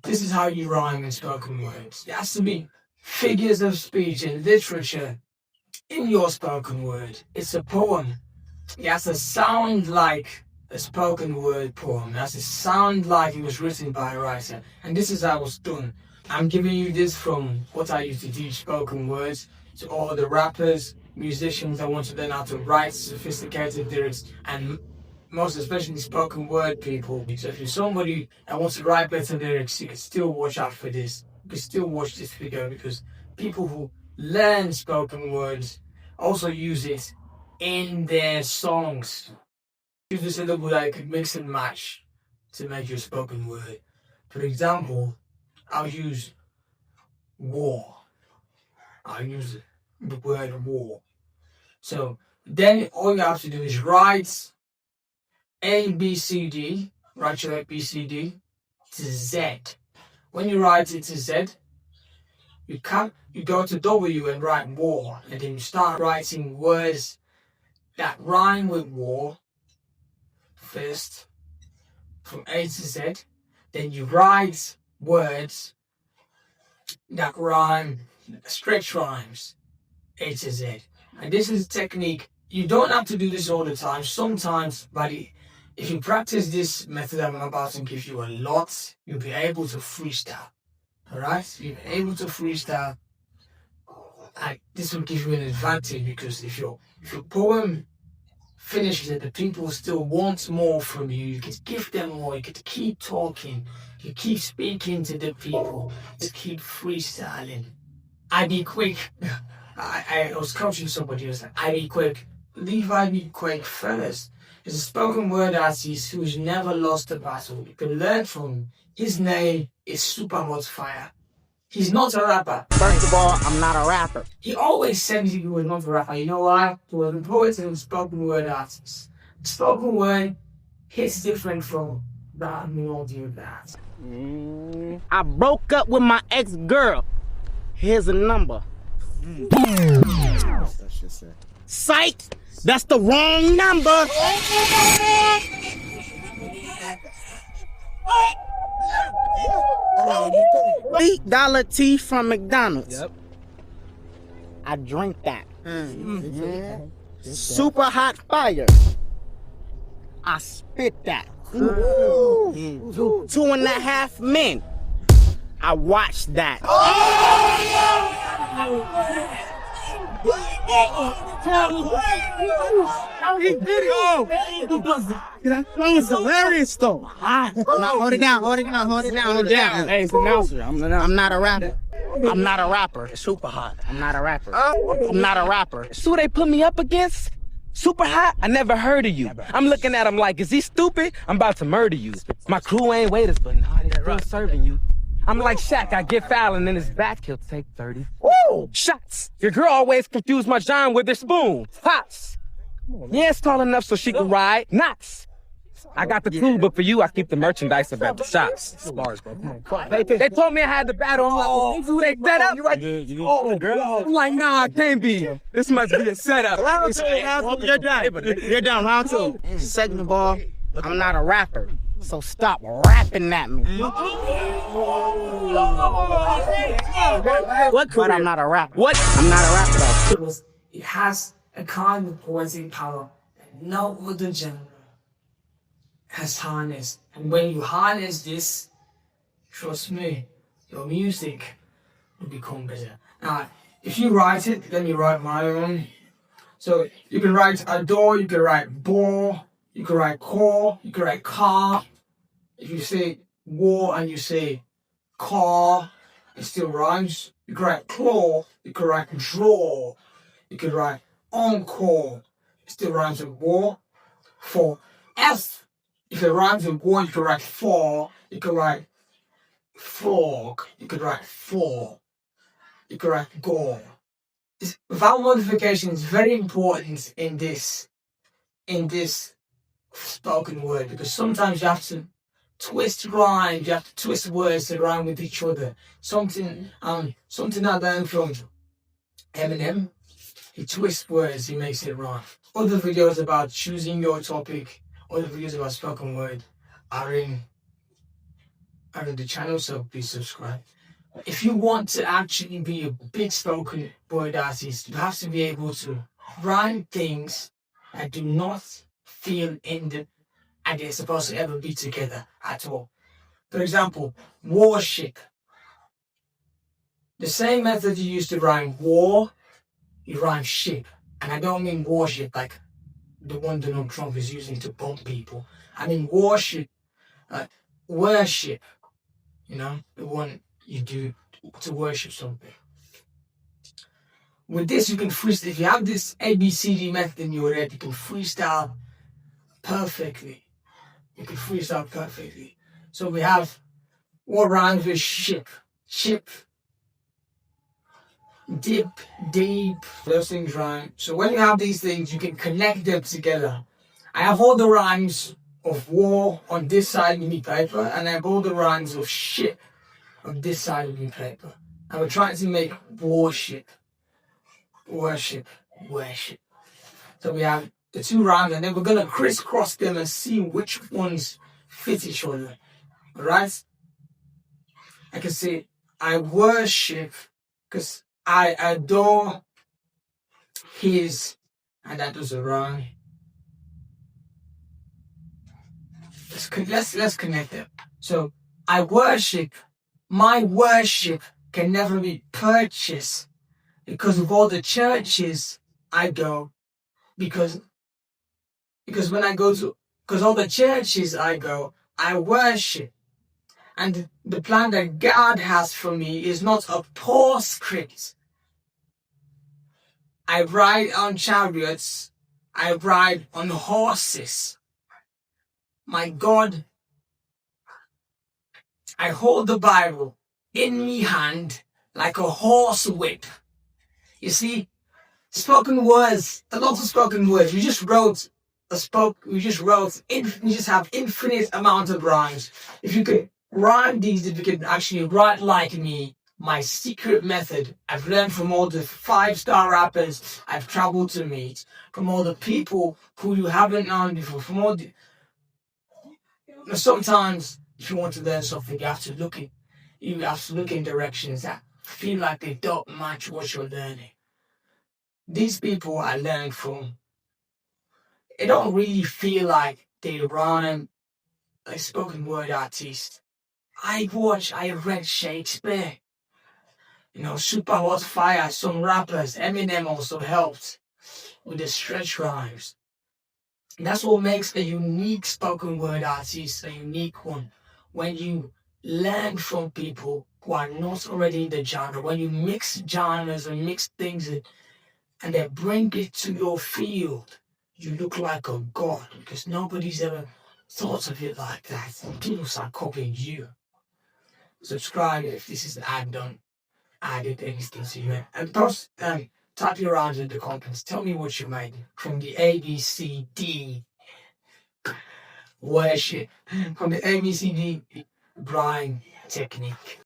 This is how you rhyme in spoken words. There has to be figures of speech and literature in your spoken word. It's a poem. It has to sound like a spoken word poem. It has to sound like it was written by a writer. And this is how it's done. I'm giving you this from what I used to teach spoken words to all the rappers, musicians that want to learn how to write sophisticated lyrics, and most especially spoken word people. So if you're somebody that wants to write better lyrics, you can still watch out for this. You can still watch this video, because people who learn spoken words also use it in their songs. Use this syllable that you could mix and match to make your spoken word. For example, I'll use war. I'll use the word war. So then all you have to do is write A, B, C, D. Write your A, B, C, D to Z. When you write it to Z, you go to W and write war, and then you start writing words that rhyme with war first from A to Z. Then you write words that rhyme, stretch rhymes, A to Z. And this is a technique. You don't have to do this all the time. Sometimes, but if you practice this method I'm about to give you a lot, you'll be able to freestyle. Alright? You'll be able to freestyle. This will give you an advantage, because if your poem finishes it, the people still want more from you. You could give them more. You could keep talking. You keep speaking to the people. Just keep freestyling. I be quick. I was coaching somebody who was like, I be quick. Leave I be quick first. He's a spoken word artist who's never lost a battle. You can learn from him. His name is Super Hot Fire. He's not a rapper. First of all, I'm not a rapper. He always said he was not a rapper. You know why? He was a poet and a spoken word artist. Spoken word hits different from that. We all do that. I broke up with my ex-girl. Here's a number. What's that shit say? Psych! That's the wrong number! $8 tea from McDonald's. Yep. I drink that. Super hot fire. I spit that. 2.5 men. I watched that. He did it! That was hilarious though. Hold it down. Hey, it's an announcer. I'm not a rapper. I'm not a rapper. It's super hot. I'm not a rapper. I'm not a rapper. So they put me up against? Super hot? I never heard of you. I'm looking at him like, is he stupid? I'm about to murder you. My crew ain't waiters, but nah, they still serving you. I'm like Shaq, I get foul and then his back, he'll take 30. Woo! Shots! Your girl always confused my John with her spoon. Pops! Yeah, it's tall enough so she can ride. Knots! I got the clue, but for you, I keep the merchandise about the shops. Bars, bro. They told me I had the battle. I'm like, who they set up? I'm like, nah, it can't be. This must be a setup. You're done. Round two. Second of all, I'm not a rapper. So stop rapping at me. What career? But I'm not a rapper. What? I'm not a rapper though. It has a kind of poetic power that no other genre has harnessed. And when you harness this, trust me, your music will become better. Now, if you write it, let me write my own. So you can write adore, you can write bore, you can write core, you can write car. If you say war and you say car, it still rhymes. You can write claw, you can write draw, you can write encore, it still rhymes with war. For F, if it rhymes with war, you can write for, you can write fork, you can write for, you can write gore. Vowel modification is very important in this spoken word, because sometimes you have to twist rhymes, you have to twist words to rhyme with each other. Something I learned from Eminem, he twists words, he makes it rhyme. Other videos about choosing your topic, other videos about spoken word are in on the channel, so please subscribe. If you want to actually be a big spoken word artist, you have to be able to rhyme things that do not feel in the and they're supposed to ever be together at all. For example, worship. The same method you use to rhyme war, you rhyme ship. And I don't mean worship like the one Donald Trump is using to bomb people. I mean worship, worship, the one you do to worship something. With this, you can freestyle. If you have this ABCD method in your head, you can freestyle perfectly. So we have what rhymes with ship. Ship, dip, deep. Those things rhyme. So when you have these things, you can connect them together. I have all the rhymes of war on this side of my paper, and I have all the rhymes of ship on this side of my paper. And we're trying to make worship. So we have the two rhymes, and then we're gonna crisscross them and see which ones fit each other. Alright? I can say I worship because I adore his, and that doesn't rhyme. Let's connect them. So I worship. My worship can never be purchased because of all the churches I go. Because when I go to, because all the churches I go, I worship. And the plan that God has for me is not a poor script. I ride on chariots. I ride on horses. My God, I hold the Bible in me hand like a horse whip. You see, spoken words, a lot of spoken words. We just have infinite amount of rhymes. If you could rhyme these, if you could actually write like me, my secret method I've learned from all the 5-star rappers I've traveled to meet, from all the people who you haven't known before, from all the... Sometimes if you want to learn something, you have to look in directions that feel like they don't match what you're learning. These people I learned from, it don't really feel like they rhyme like spoken word artist. I read Shakespeare. Super Hot Fire, some rappers, Eminem also helped with the stretch rhymes. And that's what makes a unique spoken word artist a unique one. When you learn from people who are not already in the genre, when you mix genres and mix things and they bring it to your field, you look like a god because nobody's ever thought of it like that. And people start copying you. Subscribe if this is added anything to you. And post, type your answers in the comments. Tell me what you made from the ABCD worship, from the ABCD Brian technique.